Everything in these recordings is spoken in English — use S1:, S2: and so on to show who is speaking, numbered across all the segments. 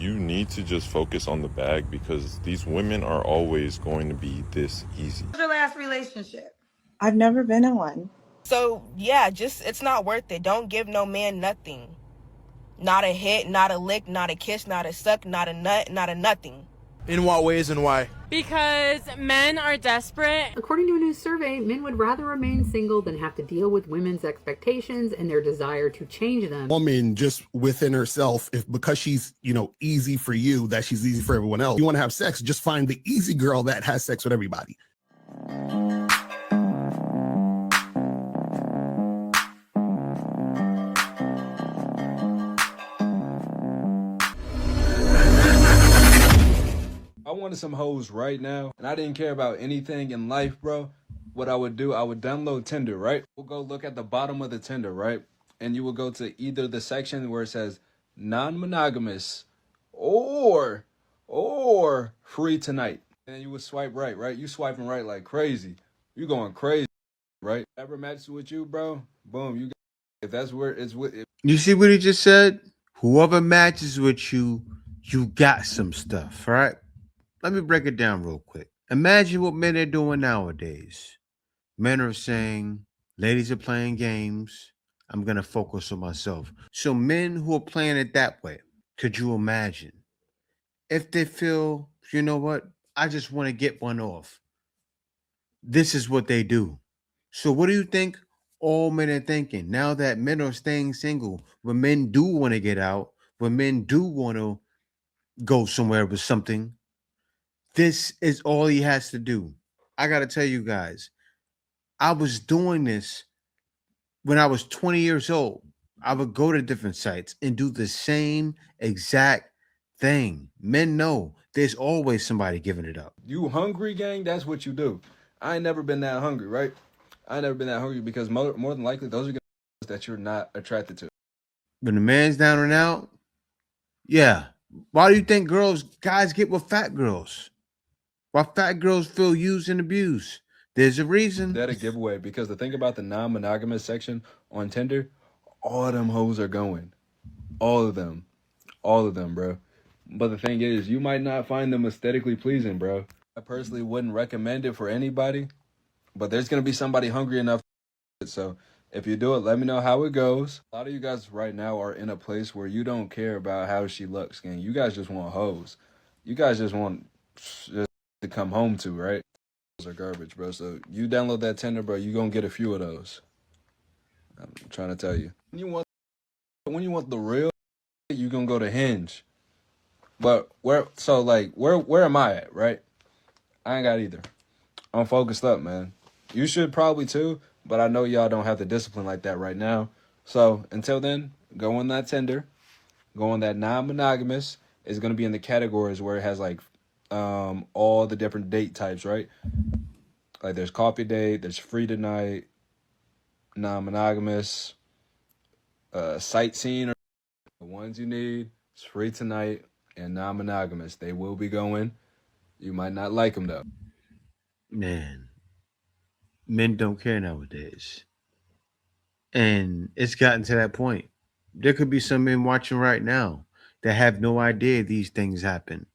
S1: You need to just focus on the bag because these women are always going to be this easy.
S2: What's your last relationship?
S3: I've never been in one.
S4: So yeah, just it's not worth it. Don't give no man nothing. Not a hit, not a lick, not a kiss, not a suck, not a nut, not a nothing.
S5: In what ways and why?
S6: Because men are desperate.
S7: According to a new survey, men would rather remain single than have to deal with women's expectations and their desire to change them.
S8: Woman just within herself, if because she's, easy for you, that she's easy for everyone else. You want to have sex, just find the easy girl that has sex with everybody.
S9: I wanted some hoes right now, and I didn't care about anything in life, bro. What I would do, I would download Tinder, right? We'll go look at the bottom of the Tinder, right? And you will go to either the section where it says non-monogamous or free tonight. And you would swipe right, right? You swiping right like crazy. You going crazy, right? Whatever matches with you, bro, boom, you got, if that's where it's with.
S10: You see what he just said? Whoever matches with you, you got some stuff, right? Let me break it down real quick. Imagine what men are doing nowadays. Men are saying, ladies are playing games. I'm going to focus on myself. So men who are playing it that way, could you imagine if they feel, you know what? I just want to get one off. This is what they do. So what do you think all men are thinking? Now that men are staying single, when men do want to get out, when men do want to go somewhere with something, this is all he has to do. I got to tell you guys, I was doing this when I was 20 years old. I would go to different sites and do the same exact thing. Men know there's always somebody giving it up.
S9: You hungry, gang? That's what you do. I ain't never been that hungry, right? I ain't never been that hungry because more than likely, those are guys that you're not attracted to.
S10: When the man's down and out, yeah. Why do you think guys get with fat girls? Why fat girls feel used and abused? There's a reason.
S9: That a giveaway because the thing about the non-monogamous section on Tinder, all of them hoes are going. All of them, bro. But the thing is, you might not find them aesthetically pleasing, bro. I personally wouldn't recommend it for anybody, but there's going to be somebody hungry enough. So if you do it, let me know how it goes. A lot of you guys right now are in a place where you don't care about how she looks, gang. You guys just want hoes. You guys just want to come home to, right? Those are garbage, bro. So you download that Tinder, bro, you gonna get a few of those. I'm trying to tell you. When you want the real, you gonna go to Hinge. But where am I at, right? I ain't got either. I'm focused up, man. You should probably too, but I know y'all don't have the discipline like that right now. So until then, go on that Tinder, go on that non-monogamous. It's gonna be in the categories where it has like all the different date types, right? Like there's coffee date, there's free tonight, non-monogamous, sightseeing, the ones you need. It's free tonight and non-monogamous. They will be going. You might not like them though.
S10: Man, men don't care nowadays. And it's gotten to that point. There could be some men watching right now that have no idea these things happen,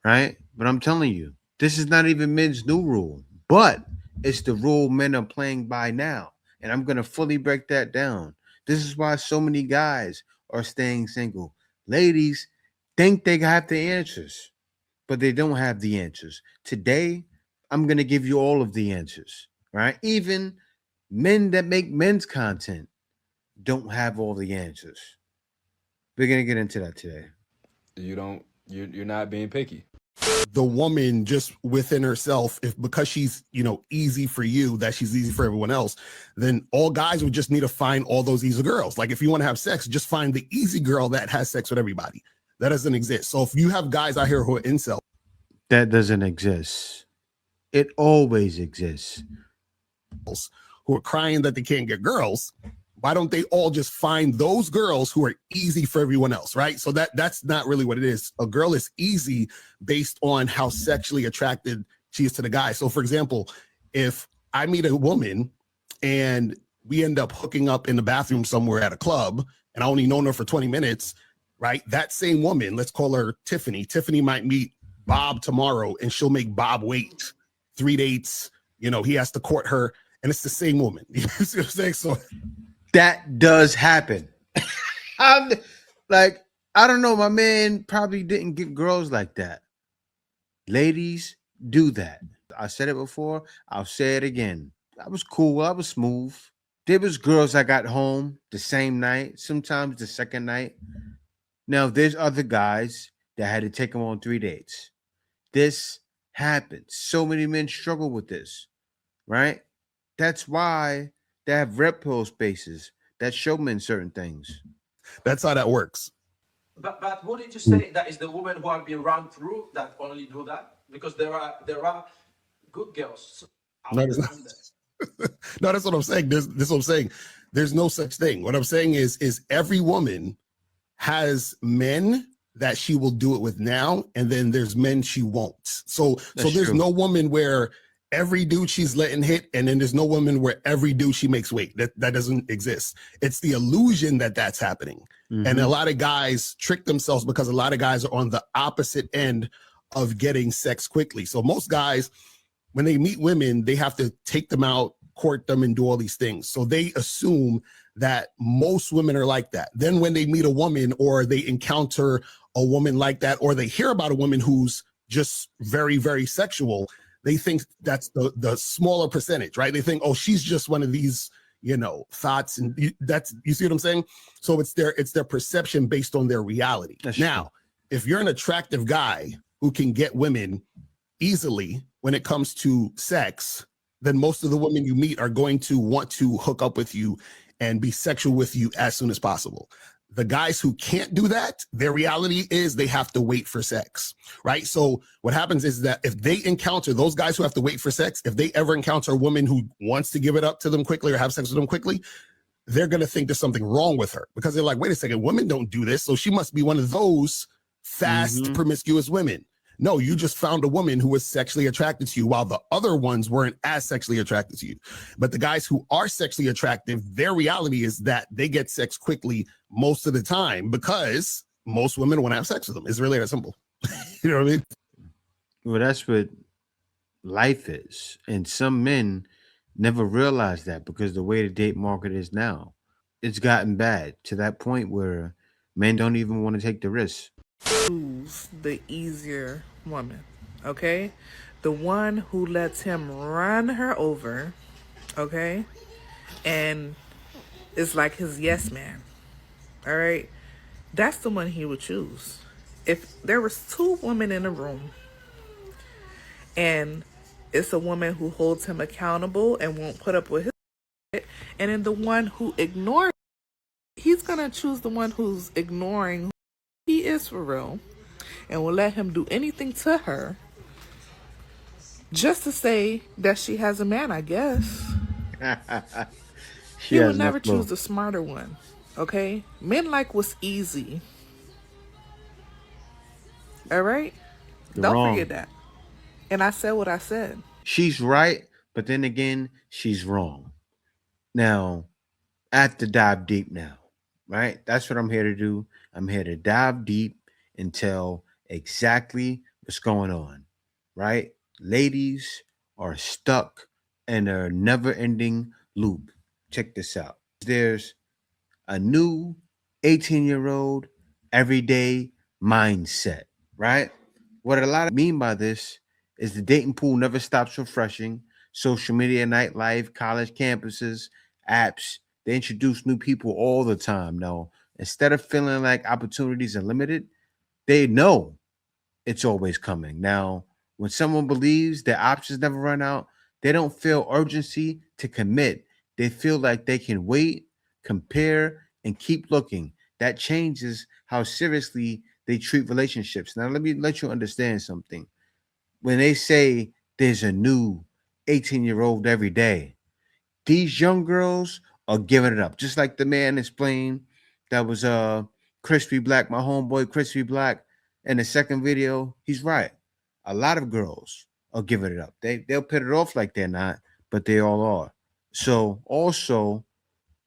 S10: right? But I'm telling you, this is not even men's new rule, but it's the rule men are playing by now. And I'm going to fully break that down. This is why so many guys are staying single. Ladies think they have the answers, but they don't have the answers. Today, I'm going to give you all of the answers, right? Even men that make men's content don't have all the answers. We're going to get into that today.
S9: You're not being picky.
S8: The woman just within herself, if because she's, easy for you, that she's easy for everyone else, then all guys would just need to find all those easy girls. Like if you want to have sex, just find the easy girl that has sex with everybody. That doesn't exist. So if you have guys out here who are incel,
S10: that doesn't exist. It always exists.
S8: Who are crying that they can't get girls, why don't they all just find those girls who are easy for everyone else, right? So that's not really what it is. A girl is easy based on how sexually attracted she is to the guy. So for example, if I meet a woman and we end up hooking up in the bathroom somewhere at a club and I only known her for 20 minutes, right? That same woman, let's call her Tiffany. Tiffany might meet Bob tomorrow and she'll make Bob wait 3 dates. You know, he has to court her, and it's the same woman. You see what I'm saying? So
S10: That does happen. I'm like, I don't know. My man probably didn't get girls like that. Ladies do that. I said it before. I'll say it again. I was cool. I was smooth. There was girls I got home the same night, sometimes the second night. Now, there's other guys that had to take them on 3 dates. This happens. So many men struggle with this, right? That's why they have red pill spaces that show men certain things.
S8: that's how that works.
S2: But wouldn't you say that is the women who have been run through that only do that? Because there are good girls.
S8: No, there's not. No, that's what I'm saying. This is what I'm saying. There's no such thing. What I'm saying is every woman has men that she will do it with now, and then there's men she won't. So there's no woman where every dude she's letting hit, and then there's no woman where every dude she makes wait. That doesn't exist. It's the illusion that that's happening. And a lot of guys trick themselves because a lot of guys are on the opposite end of getting sex quickly. So most guys, when they meet women, they have to take them out, court them, and do all these things. So they assume that most women are like that. Then when they meet a woman, or they encounter a woman like that, or they hear about a woman who's just very, very sexual, they think that's the smaller percentage, right? They think, oh, she's just one of these, you know, thoughts, and you see what I'm saying? So it's their perception based on their reality. Now, if you're an attractive guy who can get women easily when it comes to sex, then most of the women you meet are going to want to hook up with you and be sexual with you as soon as possible. The guys who can't do that, their reality is they have to wait for sex, right? So what happens is that if they encounter those guys who have to wait for sex, if they ever encounter a woman who wants to give it up to them quickly or have sex with them quickly, they're going to think there's something wrong with her, because they're like, wait a second, women don't do this. So she must be one of those fast, promiscuous women. No, you just found a woman who was sexually attracted to you, while the other ones weren't as sexually attracted to you. But the guys who are sexually attractive, their reality is that they get sex quickly most of the time, because most women want to have sex with them. It's really that simple. You know what I mean?
S10: Well, that's what life is. And some men never realize that, because the way the date market is now, it's gotten bad to that point where men don't even want to take the risk.
S5: Choose the easier woman, okay? The one who lets him run her over, okay? And is like his yes man, all right? That's the one he would choose. If there was 2 women in a room, and it's a woman who holds him accountable and won't put up with his shit, and then the one who ignores, he's gonna choose the one who's ignoring who he is for real, and will let him do anything to her just to say that she has a man, I guess. He will never choose the smarter one, okay? Men like what's easy. All right? Don't forget that. And I said what I said.
S10: She's right, but then again, she's wrong. Now, I have to dive deep now, right? That's what I'm here to do. I'm here to dive deep and tell exactly what's going on, right? Ladies are stuck in a never-ending loop. Check this out. There's a new 18-year-old everyday mindset, right? What a lot of mean by this is the dating pool never stops refreshing. Social media, nightlife, college campuses, apps, they introduce new people all the time. Now, instead of feeling like opportunities are limited, they know it's always coming. Now, when someone believes their options never run out, they don't feel urgency to commit. They feel like they can wait, compare, and keep looking. That changes how seriously they treat relationships. Now, let me let you understand something. When they say there's a new 18-year-old every day, these young girls are giving it up. Just like the man explained that was Crispy Black, my homeboy Crispy Black, in the second video, he's right. A lot of girls are giving it up. They'll put it off like they're not, but they all are. So also,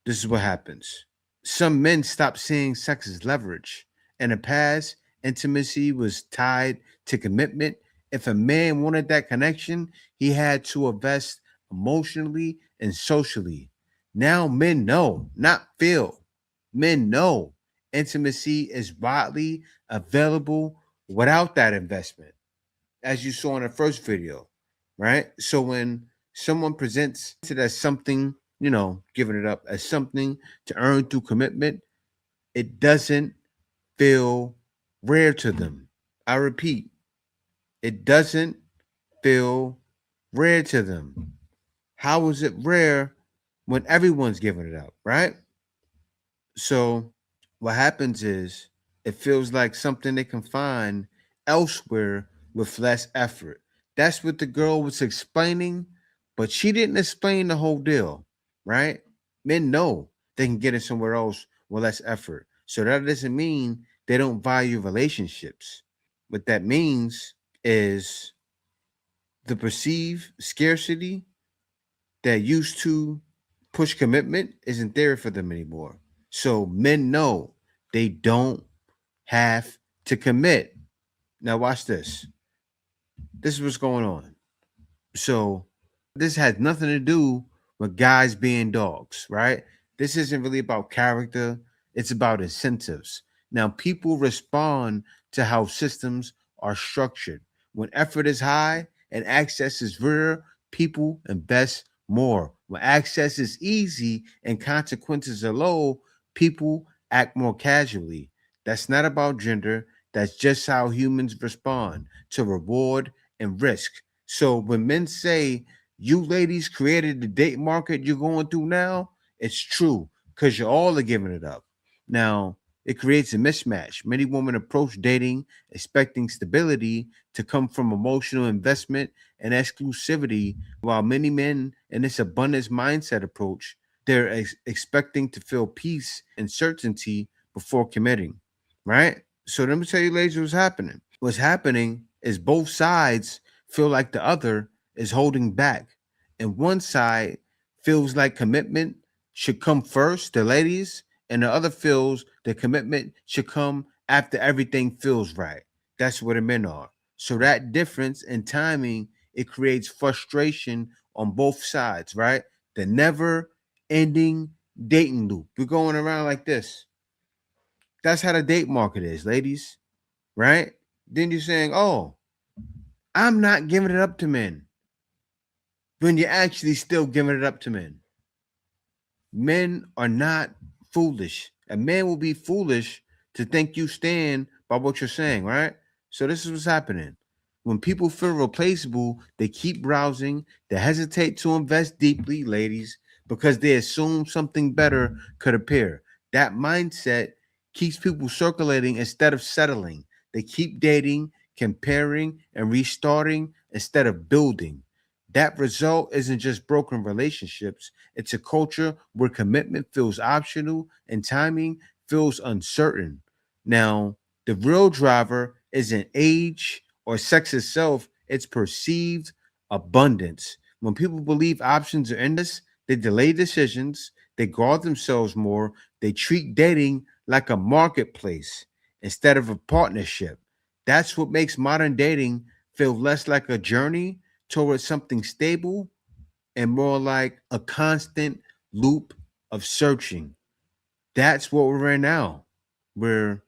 S10: this is what happens. Some men stop seeing sex as leverage In the past, intimacy was tied to commitment. If a man wanted that connection, he had to invest emotionally and socially. Now men know, not feel. Men know intimacy is widely available without that investment, as you saw in the first video, right? So when someone presents it as something, giving it up as something to earn through commitment, it doesn't feel rare to them. I repeat, it doesn't feel rare to them. How is it rare when everyone's giving it up, right? So what happens is it feels like something they can find elsewhere with less effort. That's what the girl was explaining, but she didn't explain the whole deal, right? Men know they can get it somewhere else with less effort. So that doesn't mean they don't value relationships. What that means is the perceived scarcity that used to push commitment isn't there for them anymore. So men know they don't have to commit. Now watch this. This is what's going on. So this has nothing to do with guys being dogs, right? This isn't really about character, it's about incentives. Now, people respond to how systems are structured. When effort is high and access is rare, people invest more. When access is easy and consequences are low, people act more casually. That's not about gender, that's just how humans respond to reward and risk. So when men say you ladies created the date market you're going through now, it's true because you all are giving it up. Now, it creates a mismatch. Many women approach dating expecting stability to come from emotional investment and exclusivity, while many men in this abundance mindset approach, they're expecting to feel peace and certainty before committing, right? So let me tell you, ladies, what's happening. What's happening is both sides feel like the other is holding back. And one side feels like commitment should come first, the ladies, and the other feels the commitment should come after everything feels right. That's where the men are. So that difference in timing, it creates frustration on both sides, right? The never ending dating loop. We're going around like this. That's how the date market is, ladies, right? Then you're saying, oh, I'm not giving it up to men when you're actually still giving it up to men. Men are not foolish. A man will be foolish to think you stand by what you're saying, right? So this is what's happening. When people feel replaceable, they keep browsing, they hesitate to invest deeply, ladies, because they assume something better could appear. That mindset keeps people circulating instead of settling. They keep dating, comparing, and restarting instead of building. That result isn't just broken relationships, it's a culture where commitment feels optional and timing feels uncertain. Now, the real driver isn't age or sex itself, it's perceived abundance. When people believe options are endless, they delay decisions, they guard themselves more, they treat dating like a marketplace instead of a partnership. That's what makes modern dating feel less like a journey towards something stable and more like a constant loop of searching. That's what we're in now, where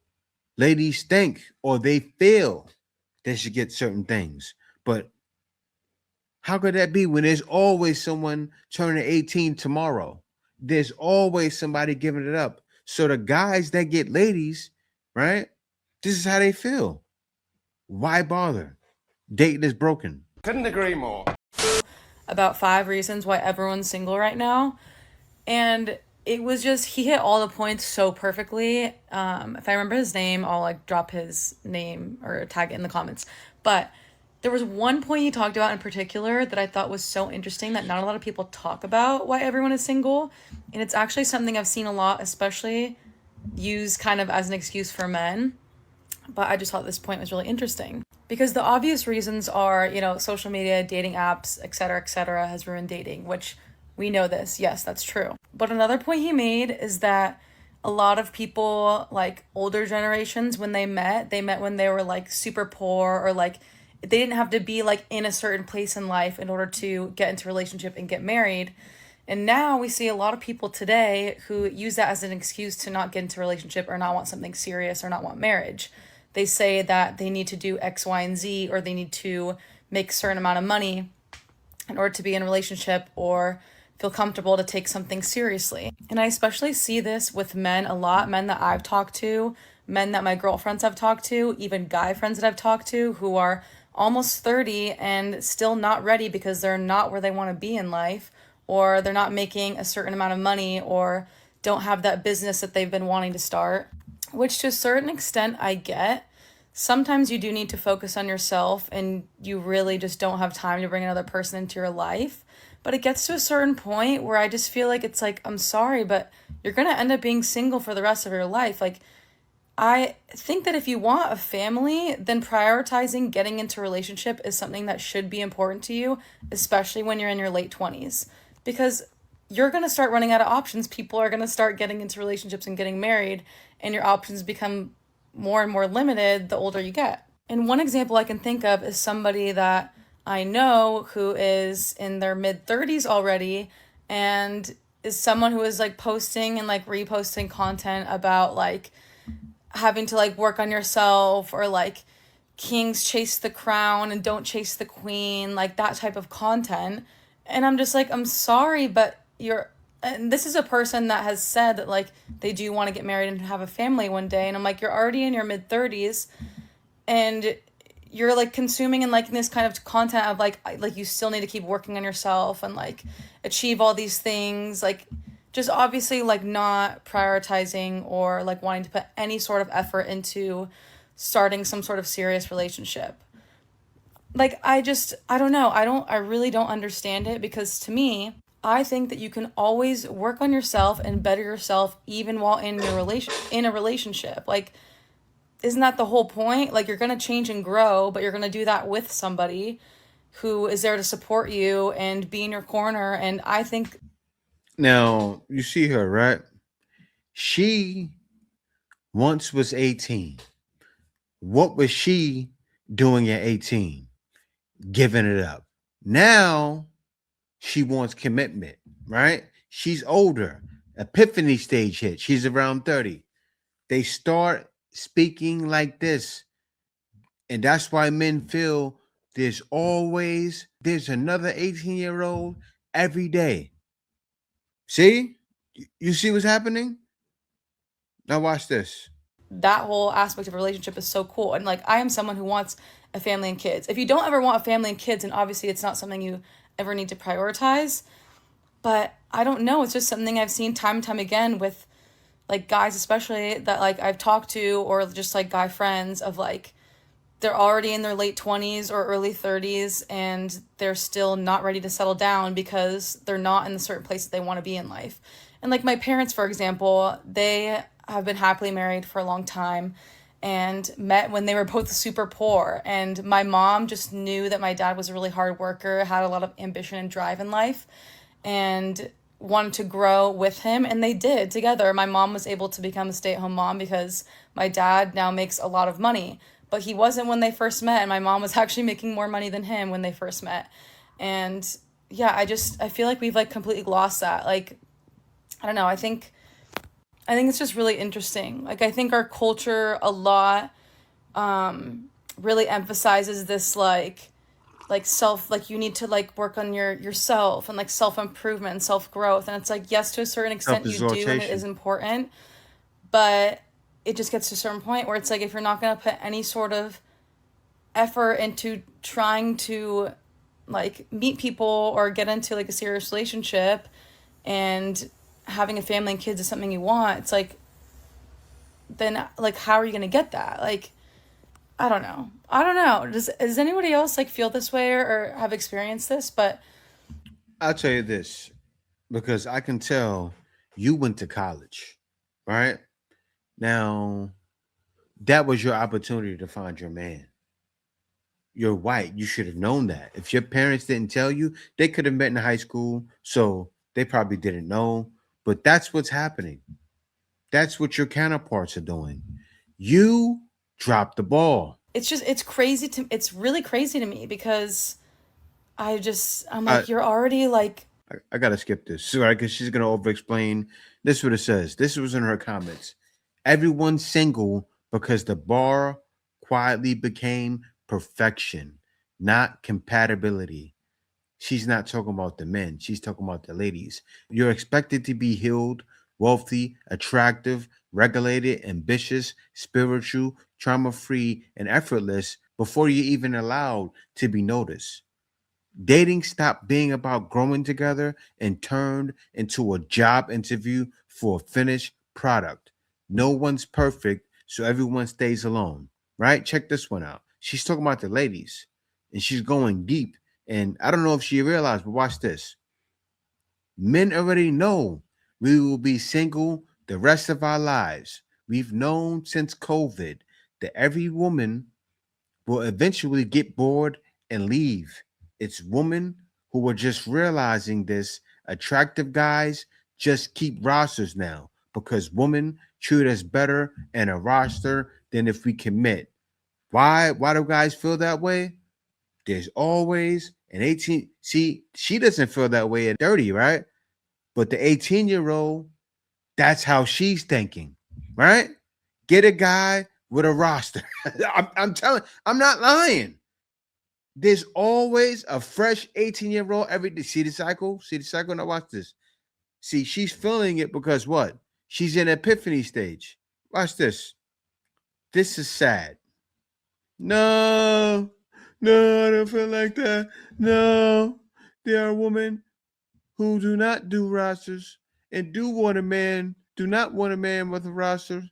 S10: ladies think or they feel they should get certain things. But how could that be when there's always someone turning 18 tomorrow? There's always somebody giving it up. So the guys that get ladies, right? This is how they feel. Why bother? Dating is broken.
S11: Couldn't agree more.
S6: About 5 reasons why everyone's single right now. And it was just, he hit all the points so perfectly. If I remember his name, I'll like drop his name or tag it in the comments. But there was one point he talked about in particular that I thought was so interesting that not a lot of people talk about why everyone is single. And it's actually something I've seen a lot, especially used kind of as an excuse for men. But I just thought this point was really interesting. Because the obvious reasons are, social media, dating apps, et cetera, has ruined dating, which we know this. Yes, that's true. But another point he made is that a lot of people, like older generations, when they met when they were like super poor, or like they didn't have to be like in a certain place in life in order to get into a relationship and get married. And now we see a lot of people today who use that as an excuse to not get into a relationship or not want something serious or not want marriage. They say that they need to do X, Y, and Z, or they need to make a certain amount of money in order to be in a relationship or feel comfortable to take something seriously. And I especially see this with men a lot, men that I've talked to, men that my girlfriends have talked to, even guy friends that I've talked to who are almost 30 and still not ready because they're not where they want to be in life, or they're not making a certain amount of money, or don't have that business that they've been wanting to start, which to a certain extent I get. Sometimes you do need to focus on yourself and you really just don't have time to bring another person into your life. But it gets to a certain point where I just feel like it's like, I'm sorry, but you're going to end up being single for the rest of your life. Like, I think that if you want a family, then prioritizing getting into a relationship is something that should be important to you, especially when you're in your late 20s. Because you're going to start running out of options. People are going to start getting into relationships and getting married, and your options become more and more limited the older you get. And one example I can think of is somebody that I know who is in their mid 30s already, and is someone who is like posting and like reposting content about like having to like work on yourself, or like kings chase the crown and don't chase the queen, like that type of content. And I'm just like, I'm sorry, but and this is a person that has said that like they do want to get married and have a family one day. And I'm like, you're already in your mid 30s and you're like consuming and liking this kind of content of like you still need to keep working on yourself and like achieve all these things, like just obviously like not prioritizing or like wanting to put any sort of effort into starting some sort of serious relationship. Like I don't know. I really don't understand it, because to me, I think that you can always work on yourself and better yourself even while in a relationship. Like, isn't that the whole point? Like, you're going to change and grow, but you're going to do that with somebody who is there to support you and be in your corner. And I think
S10: Now, you see her, right? She once was 18. What was she doing at 18? Giving it up. Now she wants commitment, right? She's older. Epiphany stage hit. She's around 30. They start speaking like this. And that's why men feel there's another 18-year-old every day. See? You see what's happening? Now watch this.
S6: that whole aspect of a relationship is so cool. And like, I am someone who wants a family and kids. If you don't ever want a family and kids, and obviously it's not something you ever need to prioritize, but I don't know. It's just something I've seen time and time again with like guys, especially that like I've talked to, or just like guy friends of like, they're already in their late 20s or early 30s and they're still not ready to settle down because they're not in the certain place that they want to be in life. And like my parents, for example, they have been happily married for a long time and met when they were both super poor. And my mom just knew that my dad was a really hard worker, had a lot of ambition and drive in life, and wanted to grow with him, and they did together. My mom was able to become a stay-at-home mom because my dad now makes a lot of money, but he wasn't when they first met, and my mom was actually making more money than him when they first met. And yeah, I feel like we've like completely lost that. Like, I don't know, I think it's just really interesting. Like, I think our culture a lot really emphasizes this like self, like you need to like work on yourself and like self-improvement and self-growth. And it's like, yes, to a certain extent you do, and it is important, but it just gets to a certain point where it's like, if you're not going to put any sort of effort into trying to like meet people or get into like a serious relationship, and having a family and kids is something you want, it's like, then like, how are you going to get that? Like, I don't know. Does anybody else like feel this way or have experienced this? But
S10: I'll tell you this, because I can tell you went to college, right? Now, that was your opportunity to find your man. You're white. You should have known that. If your parents didn't tell you, they could have met in high school, so they probably didn't know. But that's what's happening. That's what your counterparts are doing. You dropped the ball.
S6: It's really crazy to me because I'm
S10: I,
S6: like, you're already like,
S10: I gotta skip this, right? Because she's gonna over explain. This is what it says. This was in her comments. Everyone's single because the bar quietly became perfection, not compatibility. She's not talking about the men. She's talking about the ladies. You're expected to be healed, wealthy, attractive, regulated, ambitious, spiritual, trauma free, and effortless before you're even allowed to be noticed. Dating stopped being about growing together and turned into a job interview for a finished product. No one's perfect, so everyone stays alone, right? Check this one out. She's talking about the ladies and she's going deep. And I don't know if she realized, but watch this. Men already know we will be single the rest of our lives. We've known since COVID that every woman will eventually get bored and leave. It's women who are just realizing this. Attractive guys just keep rosters now because women treat us better in a roster than if we commit. Why do guys feel that way? There's always an 18. See, she doesn't feel that way at 30, right? But the 18-year-old, that's how she's thinking, right? Get a guy with a roster. I'm telling, I'm not lying. There's always a fresh 18-year-old every day. See the cycle? See the cycle? Now watch this. See, she's feeling it because what? She's in epiphany stage. Watch this. This is sad. No, I don't feel like that. No, there are women who do not do rosters and do not want a man with a roster.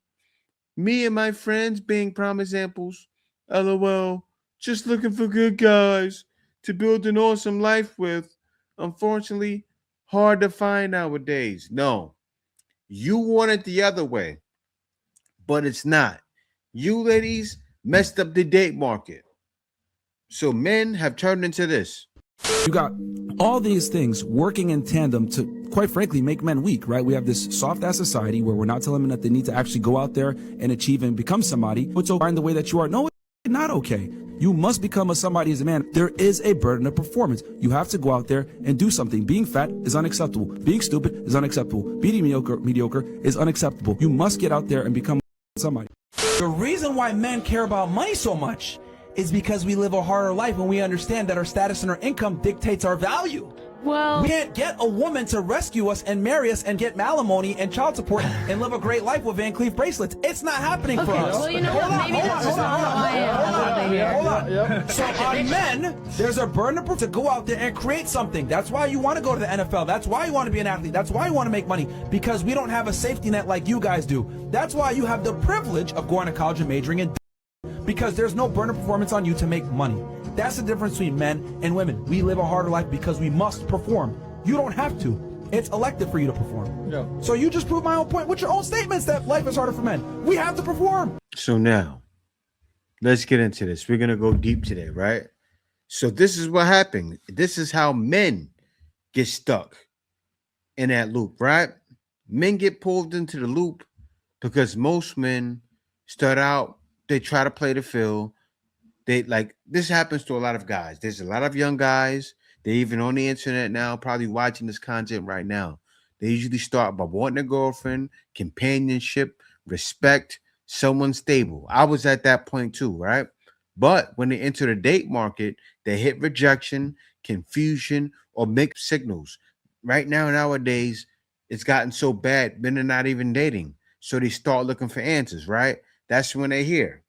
S10: Me and my friends being prime examples. LOL. Just looking for good guys to build an awesome life with. Unfortunately, hard to find nowadays. No, you want it the other way, but it's not. You ladies messed up the date market. So men have turned into this.
S11: You got all these things working in tandem to, quite frankly, make men weak, right? We have this soft-ass society where we're not telling men that they need to actually go out there and achieve and become somebody. It's okay in the way that you are. No, it's not okay. You must become a somebody as a man. There is a burden of performance. You have to go out there and do something. Being fat is unacceptable. Being stupid is unacceptable. Being mediocre is unacceptable. You must get out there and become somebody.
S12: The reason why men care about money so much is because we live a harder life and we understand that our status and our income dictates our value. Well, we can't get a woman to rescue us and marry us and get alimony and child support and live a great life with Van Cleef bracelets. It's not happening for us.
S6: Well, you know what? Maybe that's
S12: Hold on. So on men, there's a burden to go out there and create something. That's why you want to go to the NFL. That's why you want to be an athlete. That's why you want to make money, because we don't have a safety net like you guys do. That's why you have the privilege of going to college and majoring in, because there's no burden of performance on you to make money. That's the difference between men and women. We live a harder life because we must perform. You don't have to. It's elected for you to perform. Yeah. So you just proved my own point with your own statements that life is harder for men. We have to perform.
S10: So now, let's get into this. We're going to go deep today, right? So this is what happened. This is how men get stuck in that loop, right? Men get pulled into the loop because most men start out, they try to play the field. They like, this happens to a lot of guys. There's a lot of young guys. They're even on the internet now, probably watching this content right now. They usually start by wanting a girlfriend, companionship, respect, someone stable. I was at that point too, right? But when they enter the date market, they hit rejection, confusion, or mixed signals. Right now, nowadays, it's gotten so bad, men are not even dating. So they start looking for answers, right? That's when they hear,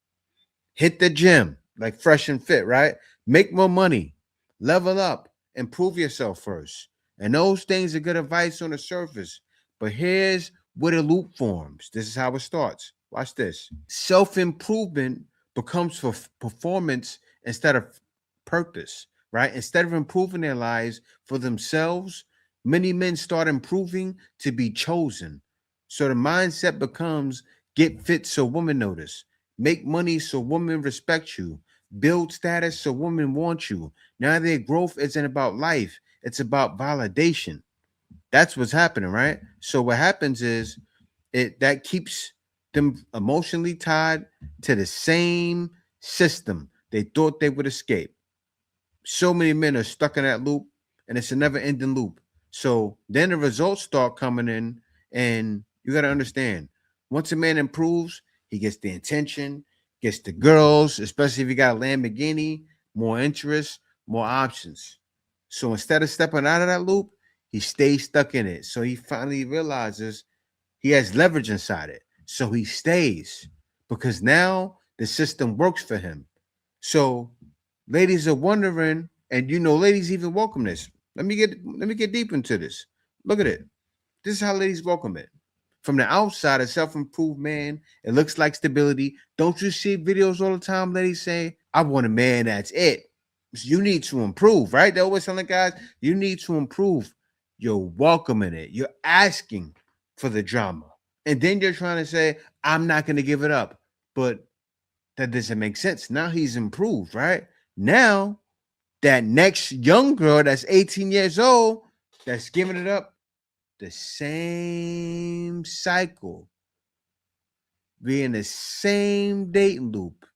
S10: hit the gym, like fresh and fit, right? Make more money, level up, improve yourself first. And those things are good advice on the surface. But here's where the loop forms. This is how it starts. Watch this. Self-improvement becomes for performance instead of purpose, right? Instead of improving their lives for themselves, many men start improving to be chosen. So the mindset becomes get fit so women notice, make money so women respect you, build status so women want you. Now their growth isn't about life, it's about validation. That's what's happening, right? So what happens is That keeps them emotionally tied to the same system they thought they would escape. So many men are stuck in that loop, and it's a never-ending loop. So then the results start coming in, and you got to understand, once a man improves, he gets the attention, gets the girls, especially if he got a Lamborghini, more interest, more options. So instead of stepping out of that loop, he stays stuck in it. So he finally realizes he has leverage inside it. So he stays because now the system works for him. So ladies are wondering, and ladies even welcome this. Let me get deep into this. Look at it. This is how ladies welcome it. From the outside, a self-improved man, it looks like stability. Don't you see videos all the time, ladies say, I want a man that's it. So you need to improve, right? They always telling guys, you need to improve. You're welcoming it. You're asking for the drama. And then you're trying to say, I'm not going to give it up. But that doesn't make sense. Now he's improved, right? Now that next young girl that's 18 years old, that's giving it up, the same cycle, be in the same dating loop.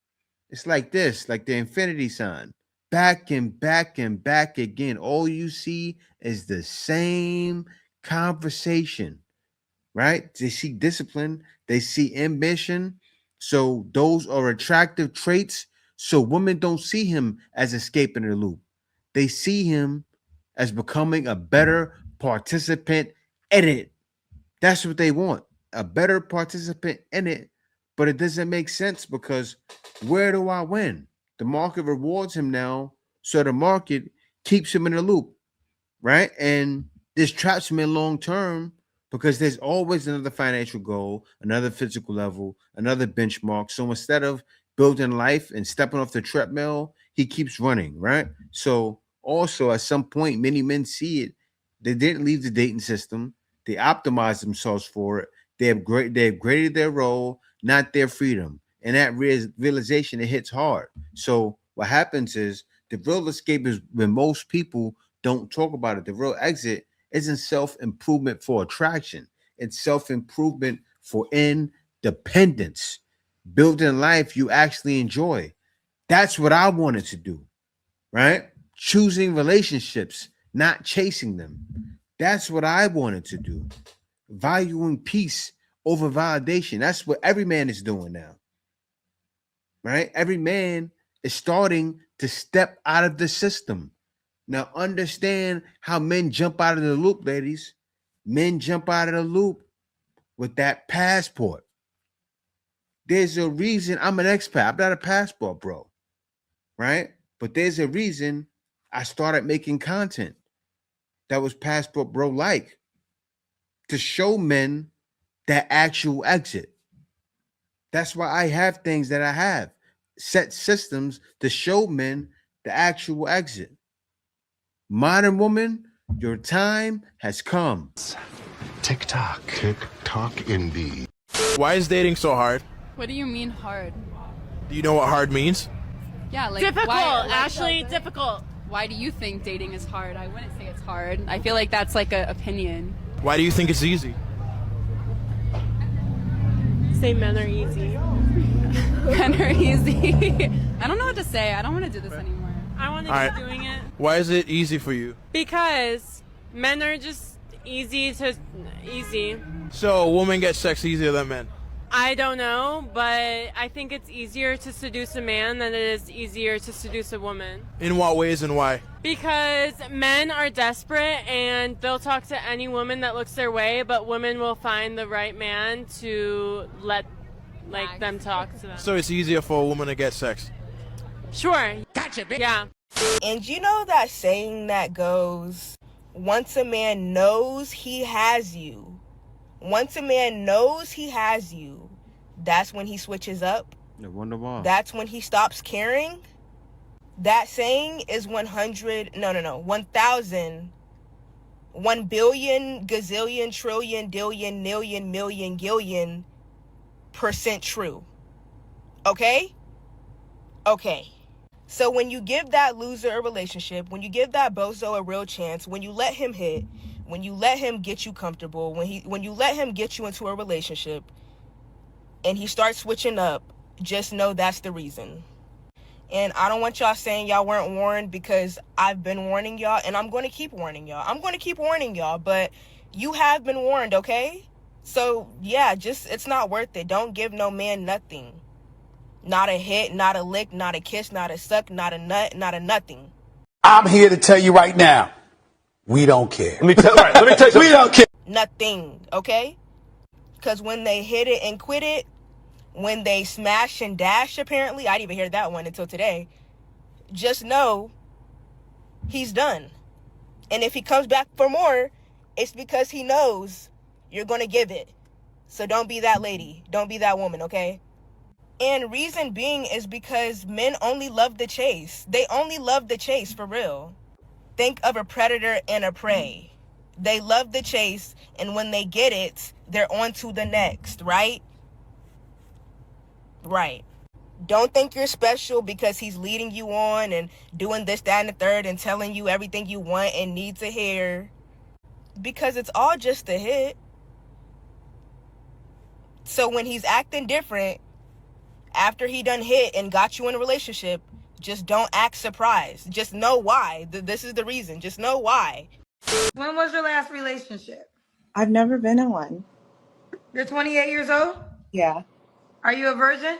S10: It's like this, like the infinity sign. Back and back and back again. All you see is the same conversation, right? They see discipline, they see ambition. So those are attractive traits. So women don't see him as escaping the loop. They see him as becoming a better participant in it. That's what they want, a better participant in it. But it doesn't make sense because where do I win? The market rewards him now. So the market keeps him in the loop, right? And this traps him in long term because there's always another financial goal, another physical level, another benchmark. So instead of building life and stepping off the treadmill, he keeps running, right? So also at some point, many men see it. They didn't leave the dating system. They optimized themselves for it. They upgraded their role, not their freedom. And that realization, it hits hard. So what happens is the real escape is when most people don't talk about it. The real exit isn't self-improvement for attraction. It's self-improvement for independence. Building a life you actually enjoy. That's what I wanted to do, right? Choosing relationships, not chasing them. That's what I wanted to do. Valuing peace over validation. That's what every man is doing now, right? Every man is starting to step out of the system. Now understand how men jump out of the loop, ladies. Men jump out of the loop with that passport. There's a reason I'm an expat. I'm not a passport bro, right? But there's a reason I started making content that was passport bro like, to show men that actual exit. That's why I have things that I have, set systems to show men the actual exit. Modern woman, your time has come.
S13: TikTok. TikTok indeed.
S14: Why is dating so hard?
S15: What do you mean hard?
S14: Do you know what hard means?
S15: Yeah, like
S16: difficult,
S15: why,
S16: Ashley, difficult.
S15: Why do you think dating is hard? I wouldn't say it's hard. I feel like that's like an opinion.
S14: Why do you think it's easy?
S16: Say men are easy.
S15: Men are easy. I don't know what to say. I don't want to do this anymore.
S16: I want to
S14: All
S16: keep
S14: right.
S16: doing it
S14: Why is it easy for you?
S16: because men are just easy.
S14: So a woman gets sex easier than men.
S16: I don't know, but I think it's easier to seduce a man than it is easier to seduce a woman.
S14: In what ways and why?
S16: Because men are desperate and they'll talk to any woman that looks their way, but women will find the right man to let them talk to them.
S14: So it's easier for a woman to get sex.
S16: Sure. Gotcha, bitch. Yeah.
S4: And you know that saying that goes, once a man knows he has you, once a man knows he has you, that's when he switches up.
S10: I wonder why.
S4: That's when he stops caring. That saying is 1,000, 1 billion, gazillion, trillion, dillion, million, million, gillion % true. Okay? Okay. So when you give that loser a relationship, when you give that bozo a real chance, when you let him hit, When you let him get you comfortable, when you let him get you into a relationship and he starts switching up, just know that's the reason. And I don't want y'all saying y'all weren't warned, because I've been warning y'all, and I'm going to keep warning y'all. But you have been warned, okay? So yeah, it's not worth it. Don't give no man nothing. Not a hit, not a lick, not a kiss, not a suck, not a nut, not a nothing.
S17: I'm here to tell you right now, we don't care.
S4: Let me tell you something.
S17: We don't care.
S4: Nothing, okay? Because when they hit it and quit it, when they smash and dash, apparently, I didn't even hear that one until today, just know he's done. And if he comes back for more, it's because he knows you're going to give it. So don't be that lady. Don't be that woman, okay? And reason being is because men only love the chase. They only love the chase, for real. Think of a predator and a prey. They love the chase, and when they get it, they're on to the next, right? Right. Don't think you're special because he's leading you on and doing this, that, and the third and telling you everything you want and need to hear. Because it's all just a hit. So when he's acting different, after he done hit and got you in a relationship, just don't act surprised. Just know why. This is the reason. Just know why.
S18: When was your last relationship?
S3: I've never been in one.
S18: You're 28 years old?
S3: Yeah.
S18: Are you a virgin?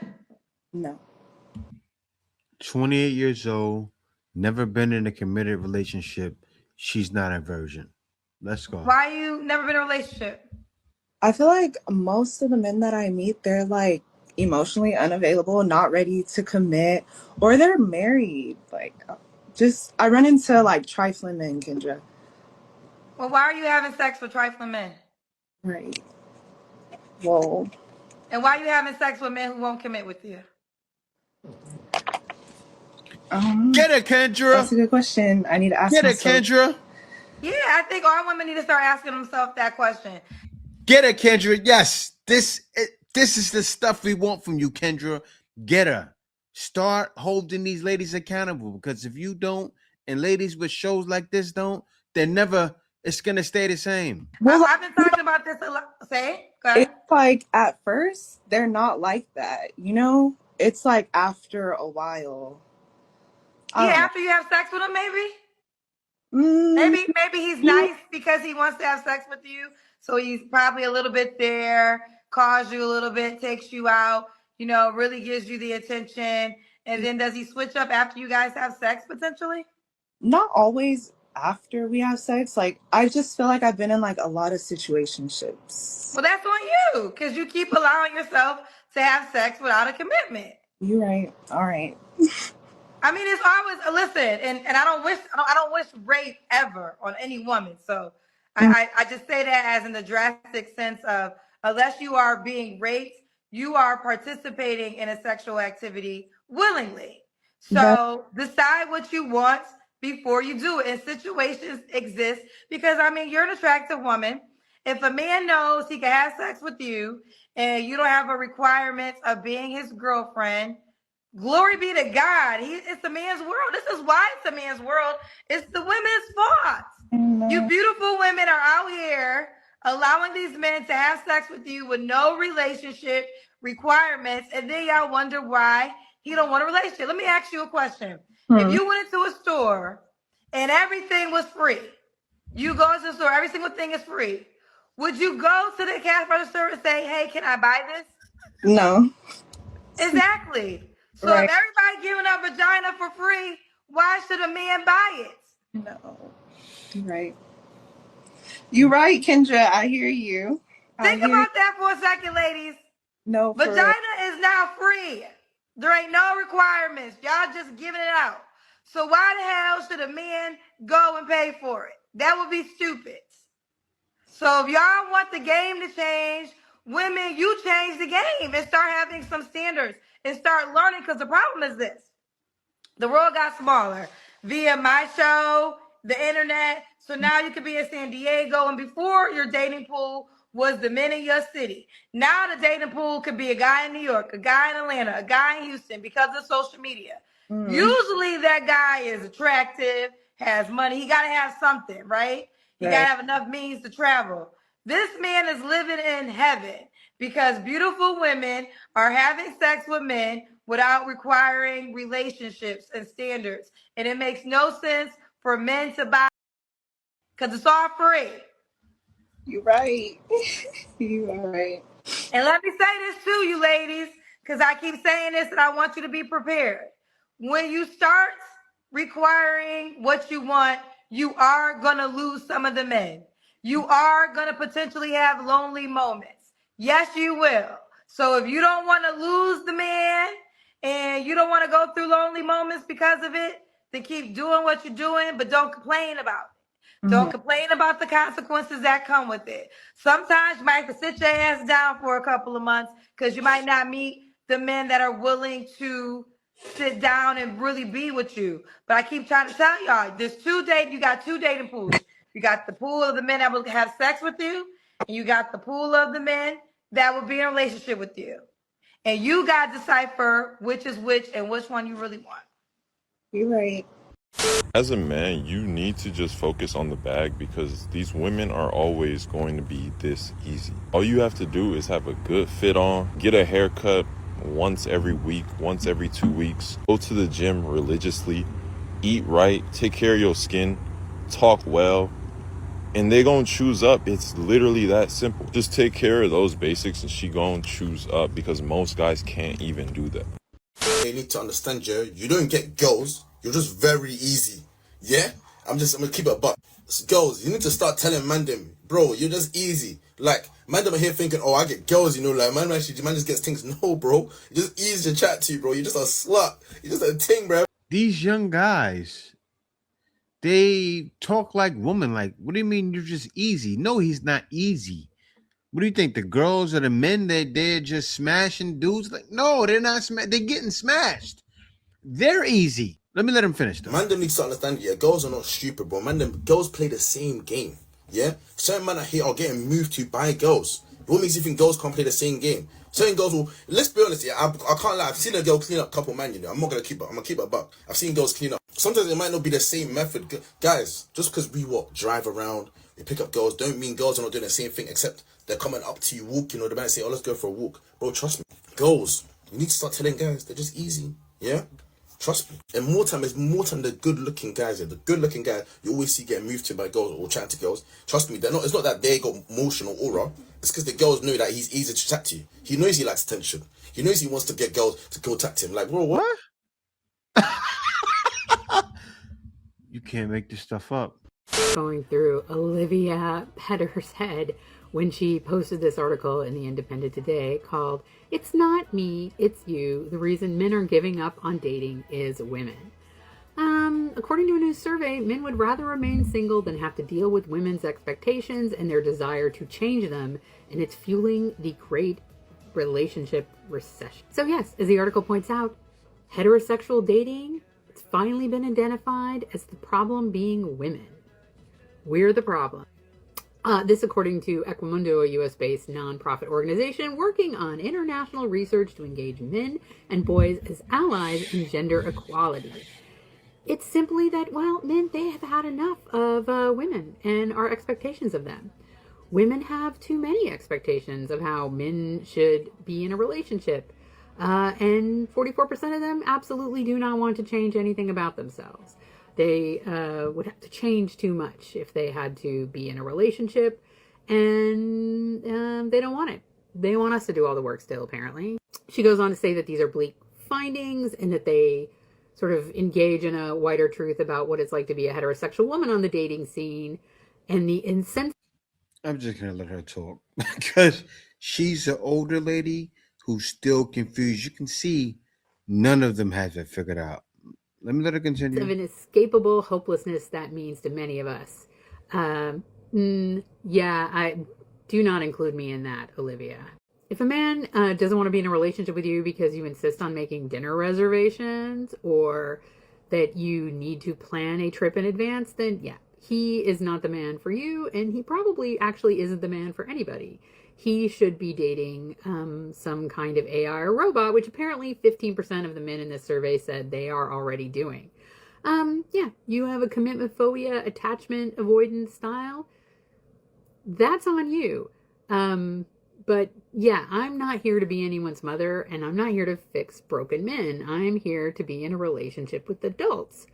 S3: No.
S10: 28 years old, never been in a committed relationship. She's not a virgin. Let's go.
S18: Why you never been in a relationship?
S3: I feel like most of the men that I meet, they're like emotionally unavailable, not ready to commit, or they're married. Like, I run into like trifling men, Kendra.
S18: Well, why are you having sex with trifling men?
S3: Right. Well.
S18: And why are you having sex with men who won't commit with you?
S10: Get it, Kendra.
S3: That's a good question. I need to ask myself.
S10: Get it, Kendra.
S18: Yeah, I think all women need to start asking themselves that question.
S10: Get it, Kendra. Yes, this is the stuff we want from you, Kendra. Get her. Start holding these ladies accountable, because if you don't, and ladies with shows like this don't, it's gonna stay the same.
S3: Well,
S18: I've been talking about this a lot. Say, go ahead.
S3: It's like at first they're not like that, It's like after a while.
S18: Yeah, after you have sex with him, maybe.
S3: Mm,
S18: Maybe he's nice because he wants to have sex with you. So he's probably a little bit there, calls you a little bit, takes you out, really gives you the attention. And then does he switch up after you guys have sex potentially?
S3: Not always after we have sex. Like, I just feel like I've been in like a lot of situationships.
S18: Well, that's on you, because you keep allowing yourself to have sex without a commitment.
S3: You're right. All right.
S18: I mean, it's always listen, and I don't wish rape ever on any woman. So I just say that as in the drastic sense of, unless you are being raped, you are participating in a sexual activity willingly. So decide what you want before you do it. And situations exist because you're an attractive woman. If a man knows he can have sex with you and you don't have a requirement of being his girlfriend, glory be to God. It's the man's world. This is why it's the man's world. It's the women's fault. You beautiful women are out here allowing these men to have sex with you with no relationship requirements, and then y'all wonder why he don't want a relationship. Let me ask you a question. If you went into a store and everything was free, you go into the store, every single thing is free, would you go to the cash register and say, hey, can I buy this?
S3: No.
S18: Exactly. So
S3: Right.
S18: if everybody giving up vagina for free, why should a man buy it?
S3: No. You're right. You're right, Kendra. I hear you.
S18: Think about that for a second, ladies.
S3: No,
S18: vagina is now free. There ain't no requirements. Y'all just giving it out. So why the hell should a man go and pay for it? That would be stupid. So if y'all want the game to change, women, you change the game and start having some standards and start learning, because the problem is this. The world got smaller via my show, the internet. So now you could be in San Diego, and before your dating pool was the men in your city. Now the dating pool could be a guy in New York, a guy in Atlanta, a guy in Houston because of social media. Usually that guy is attractive, has money. He got to have something, right? You gotta have enough means to travel. This man is living in heaven because beautiful women are having sex with men without requiring relationships and standards. And it makes no sense for men to buy because it's all free.
S3: You're right. You are right.
S18: And let me say this to you, ladies, because I keep saying this and I want you to be prepared. When you start requiring what you want, you are going to lose some of the men. You are going to potentially have lonely moments. Yes, you will. So if you don't want to lose the man and you don't want to go through lonely moments because of it, then keep doing what you're doing, but don't complain about it. Don't complain about the consequences that come with it. Sometimes you might have to sit your ass down for a couple of months because you might not meet the men that are willing to sit down and really be with you. But I keep trying to tell y'all, you got two dating pools. You got the pool of the men that will have sex with you, and you got the pool of the men that will be in a relationship with you. And you got to decipher which is which and which one you really want.
S3: You're right.
S1: As a man, you need to just focus on the bag because these women are always going to be this easy. All you have to do is have a good fit on, get a haircut once every week, once every 2 weeks, go to the gym religiously, eat right, take care of your skin, talk well, and they gonna choose up. It's literally that simple. Just take care of those basics and she gonna choose up because most guys can't even do that.
S19: They need to understand, Joe, you don't get girls, you're just very easy. Yeah? I'm gonna keep it a buck. Girls, you need to start telling man them, bro, you're just easy. Like, man them are here thinking, oh, I get girls, you know, like, man just gets things. No, bro. You're just easy to chat to, bro. You're just a slut. You're just a ting, bro.
S10: These young guys, they talk like women. Like, what do you mean you're just easy? No, he's not easy. What do you think? The girls or the men that they're just smashing dudes? Like, no, they're not. They're getting smashed. They're easy. Let me let him finish though.
S19: Man them needs to understand, yeah, girls are not stupid, bro. Man them girls play the same game. Yeah? Certain men are here are getting moved to by girls. What makes you think girls can't play the same game? Certain girls will, let's be honest, yeah, I can't lie. I've seen a girl clean up a couple man, you know. I'm gonna keep it a buck. I've seen girls clean up. Sometimes it might not be the same method. Guys, just because we drive around, we pick up girls, don't mean girls are not doing the same thing, except they're coming up to you walking, or they might say, oh, let's go for a walk. Bro, trust me. Girls, you need to start telling guys, they're just easy. Yeah? Trust me. And more time the good looking guys. The good looking guys you always see getting moved to by girls or chatting to girls. Trust me, it's not that they got motion or aura. It's because the girls know that he's easy to chat to. He knows he likes attention. He knows he wants to get girls to go chat to him. Like, bro, what?
S10: You can't make this stuff up.
S7: Going through Olivia Petter's head when she posted this article in the Independent today called "It's Not Me, It's You. The Reason Men Are Giving Up on Dating Is Women." According to a new survey, men would rather remain single than have to deal with women's expectations and their desire to change them, and it's fueling the great relationship recession. So yes, as the article points out, heterosexual dating, it's finally been identified as the problem being women. We're the problem. This according to Equimundo, a US-based nonprofit organization working on international research to engage men and boys as allies in gender equality. It's simply that, well, men, they have had enough of women and our expectations of them. Women have too many expectations of how men should be in a relationship. And 44% of them absolutely do not want to change anything about themselves. They would have to change too much if they had to be in a relationship, and they don't want it. They want us to do all the work still, apparently. She goes on to say that these are bleak findings and that they sort of engage in a wider truth about what it's like to be a heterosexual woman on the dating scene and the insensitive.
S10: I'm just going to let her talk because she's an older lady who's still confused. You can see none of them has it figured out. Let me let her continue.
S7: Of an inescapable hopelessness that means to many of us. Yeah, I do not include me in that, Olivia. If a man doesn't want to be in a relationship with you because you insist on making dinner reservations or that you need to plan a trip in advance, then yeah, he is not the man for you, and he probably actually isn't the man for anybody. He should be dating some kind of AI or robot, which apparently 15% of the men in this survey said they are already doing. Yeah, you have a commitment phobia, attachment avoidance style. That's on you. But yeah, I'm not here to be anyone's mother, and I'm not here to fix broken men. I'm here to be in a relationship with adults.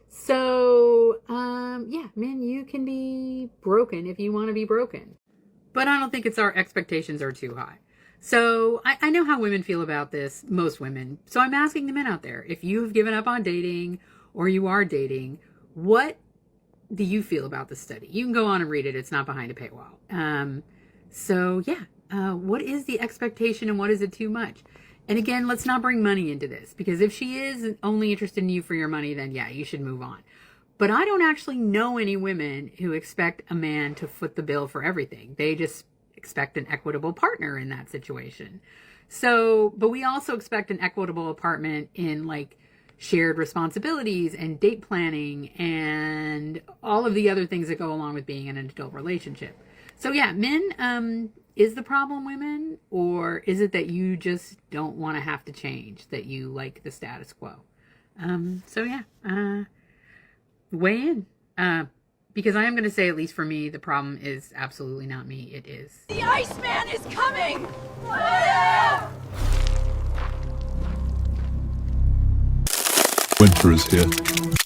S7: So, yeah, men, you can be broken if you want to be broken. But I don't think it's our expectations are too high. So I know how women feel about this, most women. So I'm asking the men out there, if you've given up on dating or you are dating, what do you feel about the study? You can go on and read it. It's not behind a paywall. So yeah, what is the expectation and what is it too much? And again, let's not bring money into this, because if she is only interested in you for your money, then yeah, you should move on. But I don't actually know any women who expect a man to foot the bill for everything. They just expect an equitable partner in that situation. So, but we also expect an equitable apartment in like shared responsibilities and date planning and all of the other things that go along with being in an adult relationship. So yeah, men, is the problem women, or is it that you just don't want to have to change, that you like the status quo? So yeah, weigh in. Because I am going to say, at least for me, the problem is absolutely not me. It is.
S20: The Iceman is coming!
S21: Winter is here.